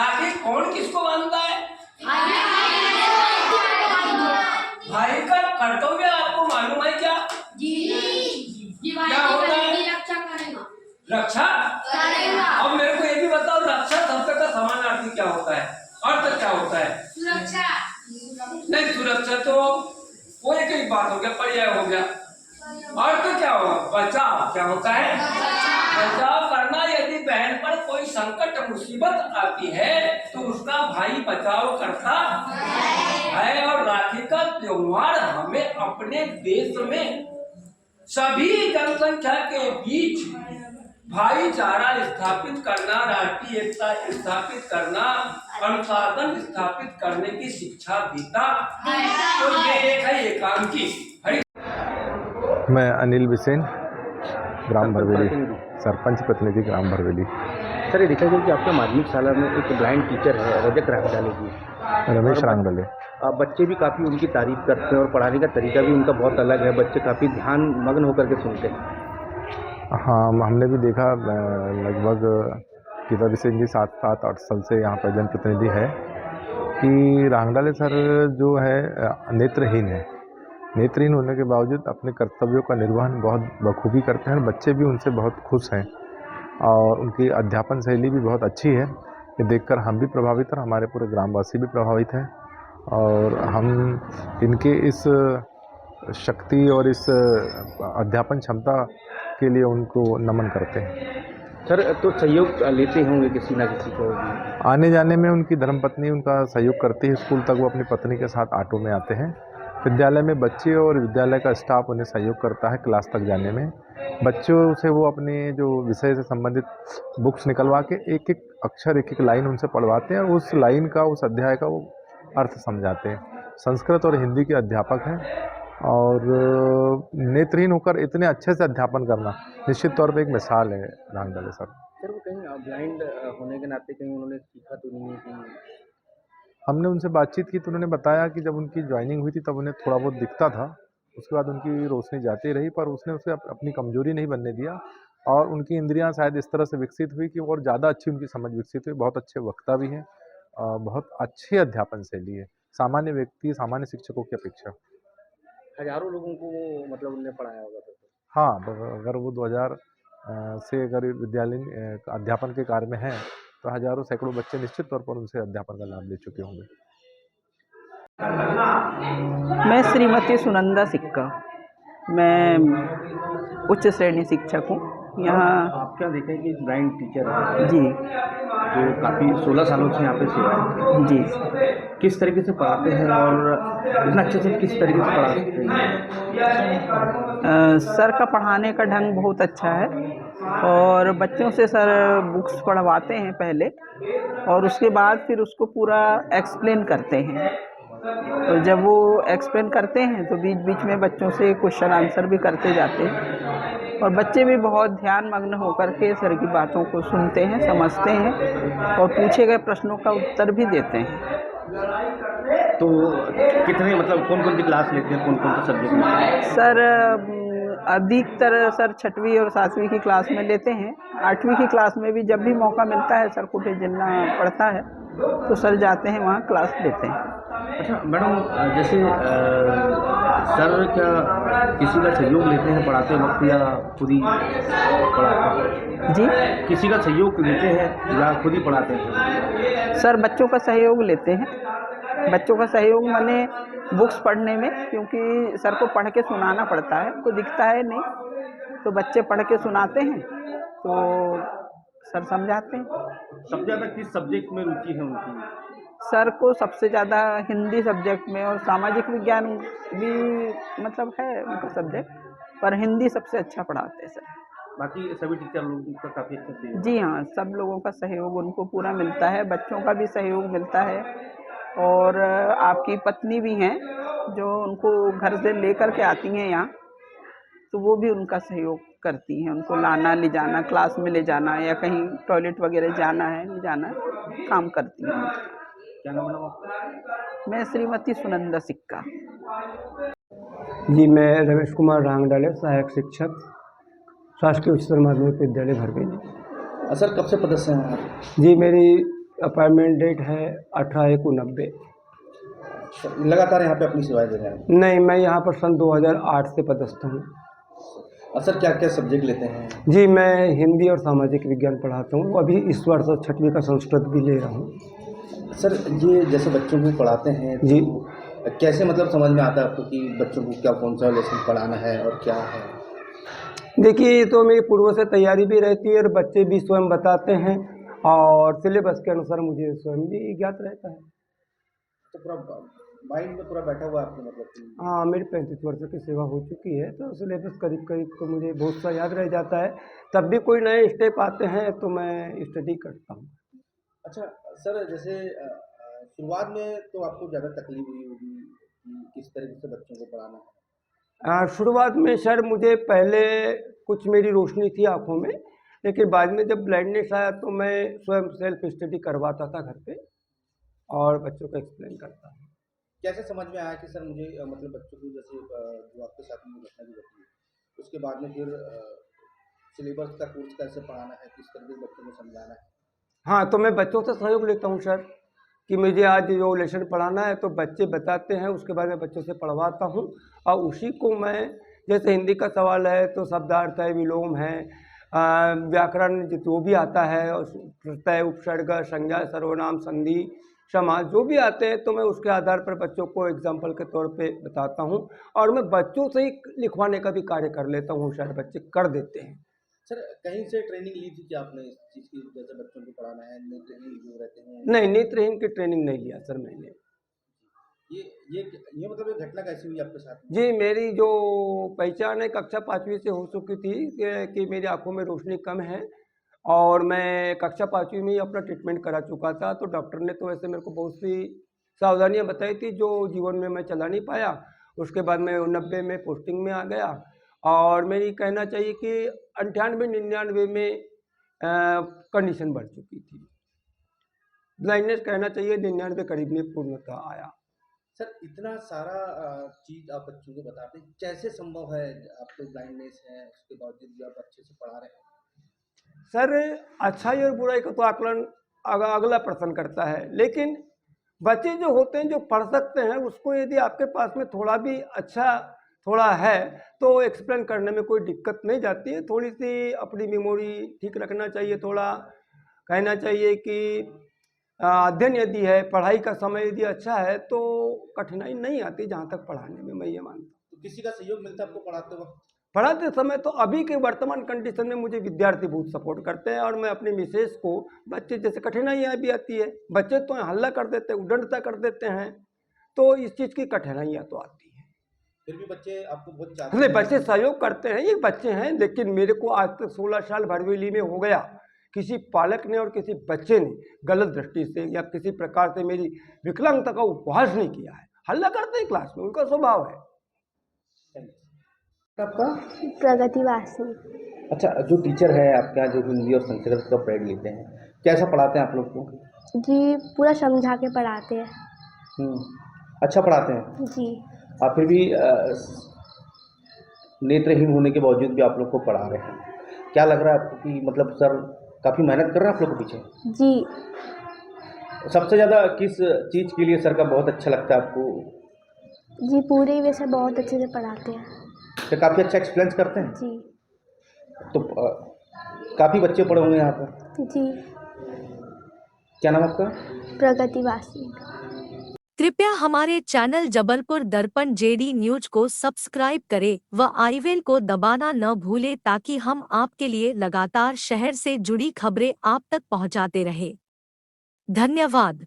राखी कौन किसको बांधता है? भाई का कर्तव्य आपको मालूम है क्या? क्या होता है? रक्षा करेगा। अब मेरे को ये भी बताओ, रक्षा शब्द का समानार्थी क्या होता है, अर्थ क्या होता है? सुरक्षा। नहीं, सुरक्षा तो वो एक ही बात हो गया, पर्याय हो गया। अर्थ क्या होगा? बचाव। क्या होता है? बचाव करना। यदि बहन पर कोई संकट मुसीबत आती है तो उसका भाई बचाव करता है। और राखी का त्योहार हमें अपने देश में सभी जनसंख्या के बीच भाईचारा स्थापित करना, राष्ट्रीय एकता स्थापित करना, अनुशासन स्थापित करने की शिक्षा देता। तो ये एक है एकांकी। मैं अनिल बिसेन, ग्राम भरवेली, सरपंच प्रतिनिधि ग्राम भरवेली। सर, ये देखा गया कि आपके माध्यमिक शाला में एक ब्लाइंड टीचर है, रजक रांगडाले जी, रमेश रांगडाले। बच्चे भी काफ़ी उनकी तारीफ करते हैं और पढ़ाने का तरीका भी उनका बहुत अलग है। बच्चे काफ़ी ध्यान मग्न होकर के सुनते हैं। हाँ, हमने भी देखा। लगभग गीता बिसेन जी 7-8 साल से यहाँ पर जनप्रतिनिधि है कि रांगडाले सर जो है नेत्रहीन है। नेत्रहीन होने के बावजूद अपने कर्तव्यों का निर्वहन बहुत बखूबी करते हैं। बच्चे भी उनसे बहुत खुश हैं और उनकी अध्यापन शैली भी बहुत अच्छी है। ये देखकर हम भी प्रभावित और हमारे पूरे ग्रामवासी भी प्रभावित हैं और हम इनके इस शक्ति और इस अध्यापन क्षमता के लिए उनको नमन करते हैं। सर, तो सहयोग लेते होंगे किसी ना किसी को? आने जाने में उनकी धर्मपत्नी उनका सहयोग करती है। स्कूल तक वो अपनी पत्नी के साथ ऑटो में आते हैं। विद्यालय में बच्चे और विद्यालय का स्टाफ उन्हें सहयोग करता है क्लास तक जाने में। बच्चों से वो अपने जो विषय से संबंधित बुक्स निकलवा के एक एक अक्षर, एक एक लाइन उनसे पढ़वाते हैं और उस लाइन का, उस अध्याय का वो अर्थ समझाते हैं। संस्कृत और हिंदी के अध्यापक हैं और नेत्रहीन होकर इतने अच्छे से अध्यापन करना निश्चित तौर पे एक मिसाल है रांगडाले सर। सर, वो कहीं ब्लाइंड होने के नाते कहीं उन्होंने सीखा तो नहीं है कि? हमने उनसे बातचीत की तो उन्होंने बताया कि जब उनकी ज्वाइनिंग हुई थी तब उन्हें थोड़ा बहुत दिखता था। उसके बाद उनकी रोशनी जाती रही, पर उसने उसे अपनी कमजोरी नहीं बनने दिया और उनकी इंद्रियां शायद इस तरह से विकसित हुई कि और ज़्यादा अच्छी उनकी समझ विकसित हुई। बहुत अच्छे वक्ता भी हैं, बहुत अच्छी अध्यापन शैली है, सामान्य व्यक्ति, सामान्य शिक्षकों की अपेक्षा। हजारों लोगों को मतलब उन्होंने पढ़ाया होगा तो? हाँ, अगर वो 2000 से अगर विद्यालय अध्यापन के कार्य में हैं तो हजारों सैकड़ों बच्चे निश्चित तौर पर उनसे अध्यापन का लाभ ले चुके होंगे। मैं श्रीमती सुनंदा सिक्का, मैं उच्च श्रेणी शिक्षक हूँ यहाँ। आप क्या देखें कि ब्लाइंड टीचर है जी, जो काफ़ी 16 सालों से यहाँ पे सेवा है जी। किस तरीके से पढ़ाते हैं और इतना अच्छे से किस तरीके से पढ़ा सकते हैं? सर का पढ़ाने का ढंग बहुत अच्छा है और बच्चों से सर बुक्स पढ़वाते हैं पहले और उसके बाद फिर उसको पूरा एक्सप्लेन करते हैं। तो जब वो एक्सप्लेन करते हैं तो बीच बीच में बच्चों से क्वेश्चन आंसर भी करते जाते हैं और बच्चे भी बहुत ध्यान मग्न होकर के सर की बातों को सुनते हैं, समझते हैं और पूछे गए प्रश्नों का उत्तर भी देते हैं। तो कितने मतलब कौन कौन सी क्लास लेते हैं, कौन कौन से सब्जेक्ट में? सर अधिकतर सर 6वीं और 7वीं की क्लास में लेते हैं। 8वीं की क्लास में भी जब भी मौका मिलता है सर को भेजना पड़ता है तो सर जाते हैं वहाँ क्लास लेते हैं। अच्छा मैडम, जैसे सर क्या किसी का सहयोग लेते हैं पढ़ाते वक्त या खुद ही पढ़ाते हैं? जी, किसी का सहयोग लेते हैं या खुद ही पढ़ाते हैं? सर बच्चों का सहयोग लेते हैं। बच्चों का सहयोग माने बुक्स पढ़ने में, क्योंकि सर को पढ़ के सुनाना पड़ता है, कोई दिखता है नहीं तो बच्चे पढ़ के सुनाते हैं तो सर समझाते हैं। सबसे ज़्यादा किस सब्जेक्ट में रुचि है उनकी? सर को सबसे ज़्यादा हिंदी सब्जेक्ट में और सामाजिक विज्ञान भी मतलब है उनका सब्जेक्ट, पर हिंदी सबसे अच्छा पढ़ाते हैं सर। बाकी सभी टीचर लोगों का काफ़ी अच्छा सहयोग? जी हाँ, सब लोगों का सहयोग उनको पूरा मिलता है, बच्चों का भी सहयोग मिलता है और आपकी पत्नी भी हैं जो उनको घर से लेकर के आती हैं यहाँ, तो वो भी उनका सहयोग करती हैं। उनको लाना ले जाना, क्लास में ले जाना या कहीं टॉयलेट वगैरह जाना है, ले जाना, काम करती हैं। क्या नाम है आपका? मैं श्रीमती सुनंदा सिक्का। जी, मैं रमेश कुमार रांगडाले, सहायक शिक्षक, शासकीय उच्चतर माध्यमिक विद्यालय भरवेली। सर, कब से पदस्थ हैं आप? जी, मेरी अपॉइंटमेंट डेट है 18/1/1990। लगातार यहाँ पे अपनी सेवाएं दे रहे हैं। नहीं, मैं यहाँ पर सन 2008 से पदस्थ हूँ। सर क्या क्या सब्जेक्ट लेते हैं? जी, मैं हिंदी और सामाजिक विज्ञान पढ़ाता हूँ। अभी इस वर्ष 6वीं का संस्कृत भी ले रहा हूँ। सर ये जैसे बच्चों को पढ़ाते हैं जी। तो कैसे मतलब समझ में आता है आपको कि बच्चों को क्या कौन सा लेसन पढ़ाना है और क्या है? देखिए, ये तो मेरी पूर्व से तैयारी भी रहती है और बच्चे भी स्वयं बताते हैं और सिलेबस के अनुसार मुझे स्वयं भी ज्ञात रहता है। तो पूरा माइंड में पूरा बैठा हुआ है आपको मतलब कि? हाँ, मेरी 35 वर्ष की सेवा हो चुकी है तो सिलेबस करीब करीब तो मुझे बहुत सा याद रह जाता है। तब भी कोई नए स्टेप आते हैं तो मैं स्टडी करता हूँ। अच्छा सर, जैसे शुरुआत में तो आपको ज़्यादा तकलीफ हुई होगी कि किस तरीके से बच्चों को पढ़ाना है? शुरुआत में सर मुझे पहले कुछ मेरी रोशनी थी आँखों में, लेकिन बाद में जब ब्लाइंडनेस आया तो मैं स्वयं सेल्फ स्टडी करवाता था घर पे और बच्चों को एक्सप्लेन करता हूँ। कैसे समझ में आया कि सर मुझे मतलब बच्चों को जैसे जो आपके साथ में घटना भी घटी उसके बाद में फिर सिलेबस का कोर्स कैसे पढ़ाना है, किस तरीके से बच्चों को समझाना है? हाँ, तो मैं बच्चों से सहयोग लेता हूँ सर कि मुझे आज जो लेसन पढ़ाना है तो बच्चे बताते हैं, उसके बाद मैं बच्चों से पढ़वाता हूँ और उसी को मैं, जैसे हिंदी का सवाल है तो शब्दार्थ है, विलोम है, व्याकरण जो भी आता है, प्रत्यय, उपसर्ग, संज्ञा, सर्वनाम, संधि, समास जो भी आते हैं तो मैं उसके आधार पर बच्चों को एग्जाम्पल के तौर पे बताता हूँ और मैं बच्चों से ही लिखवाने का भी कार्य कर लेता हूँ, शायद बच्चे कर देते हैं। सर कहीं से ट्रेनिंग ली थी क्या आपने इस चीज़ की, जैसे बच्चों को पढ़ाना है, नेत्रहीन जो रहते हैं? नहीं, नेत्रहीन की ट्रेनिंग नहीं लिया सर मैंने। ये मतलब ये घटना कैसी हुई आपके साथ में? जी, मेरी जो पहचान है कक्षा 5वीं से हो चुकी थी कि मेरी आंखों में रोशनी कम है और मैं कक्षा 5वीं में ही अपना ट्रीटमेंट करा चुका था। तो डॉक्टर ने तो वैसे मेरे को बहुत सी सावधानियां बताई थी जो जीवन में मैं चला नहीं पाया। उसके बाद मैं 90 में पोस्टिंग में आ गया और मेरी कहना चाहिए कि 98-99 में कंडीशन बढ़ चुकी थी। ब्लाइंडनेस कहना चाहिए 99 करीब में पूर्णतः आया। सर इतना सारा चीज़ आप बच्चों को बताते हैं, कैसे संभव है? आपको ब्लाइंडनेस है उसके बावजूद भी आप अच्छे से पढ़ा रहे हैं? सर अच्छाई और बुराई का तो आकलन अगला प्रश्न करता है, लेकिन बच्चे जो होते हैं जो पढ़ सकते हैं उसको यदि आपके पास में थोड़ा भी अच्छा थोड़ा है तो एक्सप्लेन करने में कोई दिक्कत नहीं जाती है। थोड़ी सी अपनी मेमोरी ठीक रखना चाहिए, थोड़ा कहना चाहिए कि अध्ययन यदि है, पढ़ाई का समय यदि अच्छा है तो कठिनाई नहीं आती जहाँ तक पढ़ाने में, मैं ये मानता हूँ। तो किसी का सहयोग मिलता है आपको पढ़ाते वक्त? पढ़ाते समय तो अभी के वर्तमान कंडीशन में मुझे विद्यार्थी बहुत सपोर्ट करते हैं और मैं अपनी मिसेज को, बच्चे जैसे कठिनाइयाँ भी आती है, बच्चे तो हल्ला कर देते हैं, उद्दंडता कर देते हैं, तो इस चीज़ की कठिनाइयाँ तो आती हैं। फिर भी बच्चे आपको बहुत चाहते नहीं, हैं? बच्चे सहयोग करते हैं, ये बच्चे हैं, लेकिन मेरे को आज तक 16 साल भरवेली में हो गया, किसी पालक ने और किसी बच्चे ने गलत दृष्टि से या किसी प्रकार से मेरी विकलांगता का उपहास नहीं किया है। हल्ला करते हैं क्लास में, उनका स्वभाव है। आपका प्रगति वासी। अच्छा, जो टीचर है आपके यहाँ जो हिंदी और संस्कृत का पढ़ाई लेते हैं, कैसा पढ़ाते हैं आप लोग को? जी, पूरा समझा के पढ़ाते हैं। अच्छा पढ़ाते हैं जी। आप? फिर भी नेत्रहीन होने के बावजूद भी आप लोग को पढ़ा रहे हैं, क्या लग रहा है आपको कि मतलब सर काफ़ी मेहनत कर रहे हैं आप लोग के पीछे? जी। सबसे ज़्यादा किस चीज़ के लिए सर का बहुत अच्छा लगता है आपको? जी, पूरे वैसे बहुत अच्छे से पढ़ाते हैं। तो काफ़ी अच्छा एक्सप्लेन करते हैं? जी। तो काफ़ी बच्चे पढ़े होंगे यहाँ पर? जी। क्या नाम आपका? प्रगति वासी। कृपया हमारे चैनल जबलपुर दर्पण जेडी न्यूज को सब्सक्राइब करें व आई बेल को दबाना न भूलें ताकि हम आपके लिए लगातार शहर से जुड़ी खबरें आप तक पहुंचाते रहें। धन्यवाद।